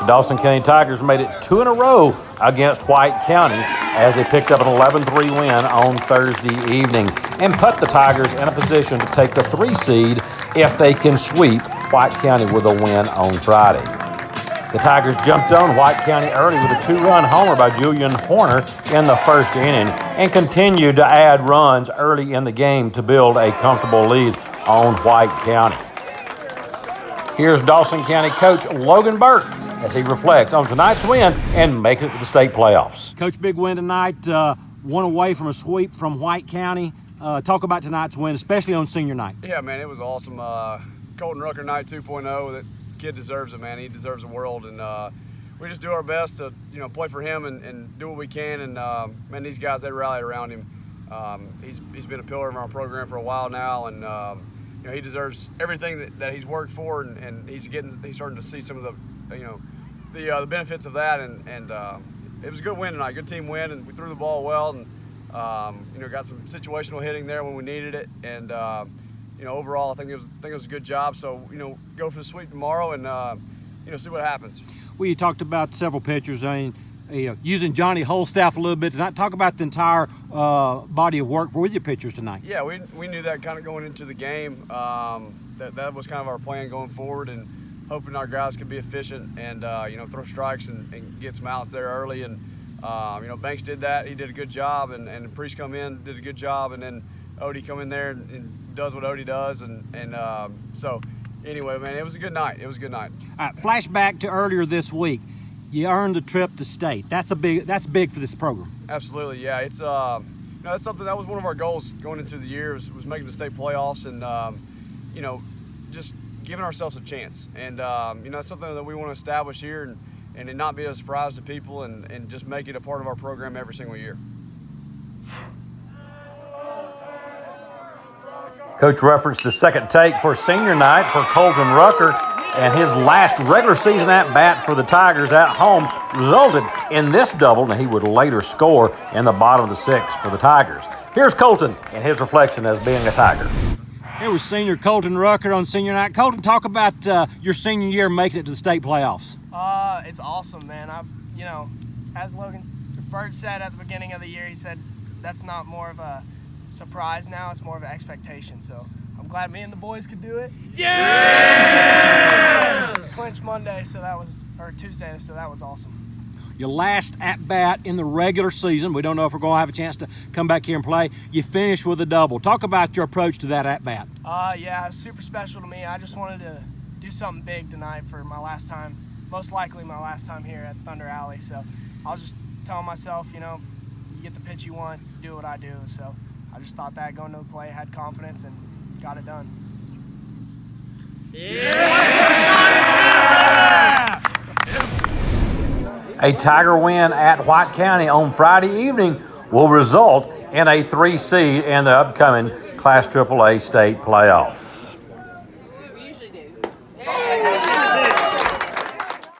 The Dawson County Tigers made it 2 in a row against White County as they picked up an 11-3 win on Thursday evening and put the Tigers in a position to take the 3 seed if they can sweep White County with a win on Friday. The Tigers jumped on White County early with a 2-run homer by Julian Horner in the first inning and continued to add runs early in the game to build a comfortable lead on White County. Here's Dawson County coach Logan Burke as he reflects on tonight's win and making it to the state playoffs. Coach, big win tonight, one away from a sweep from White County. Talk about tonight's win, especially on senior night. Yeah, man, it was awesome. Colton Rucker night 2.0. That kid deserves it, man. He deserves the world, and we just do our best to, play for him and do what we can. And man, these guys, they rallied around him. He's been a pillar of our program for a while now, and he deserves everything that he's worked for, and he's starting to see some of the the benefits of that. And it was a good win tonight, good team win, and we threw the ball well, and got some situational hitting there when we needed it, and overall I think it was a good job. So go for the sweep tomorrow and see what happens. Well, you talked about several pitchers. I mean, using Johnny Holstaff a little bit tonight. Talk about the entire body of work with your pitchers tonight. Yeah, we knew that kind of going into the game. That was kind of our plan going forward, and hoping our guys could be efficient and throw strikes and get some outs there early. And Banks did that. He did a good job, and Priest come in, did a good job, and then Odie come in there and does what Odie does, and so anyway, man, it was a good night. It was a good night. All right, flashback to earlier this week. You earned the trip to state. That's big for this program. Absolutely, yeah. It's that's something that was one of our goals going into the year was making the state playoffs, and just giving ourselves a chance. And that's something that we want to establish here, and it not be a surprise to people, and just make it a part of our program every single year. Coach referenced the second take for senior night for Colton Rucker, and his last regular season at-bat for the Tigers at home resulted in this double, and he would later score in the bottom of the sixth for the Tigers. Here's Colton and his reflection as being a Tiger. Here was senior Colton Rucker on senior night. Colton, talk about your senior year making it to the state playoffs. It's awesome, man. As Logan Burke said at the beginning of the year, he said that's not more of a surprise now, it's more of an expectation. So I'm glad me and the boys could do it. Yeah! Clinch Monday, or Tuesday, so that was awesome. Your last at-bat in the regular season. We don't know if we're going to have a chance to come back here and play. You finished with a double. Talk about your approach to that at-bat. Yeah, it was super special to me. I just wanted to do something big tonight for my last time, most likely my last time here at Thunder Alley. So I was just telling myself, you get the pitch you want, do what I do. So I just thought that going to the play, had confidence, and got it done. Yeah! A Tiger win at White County on Friday evening will result in a 3 seed in the upcoming Class AAA state playoffs.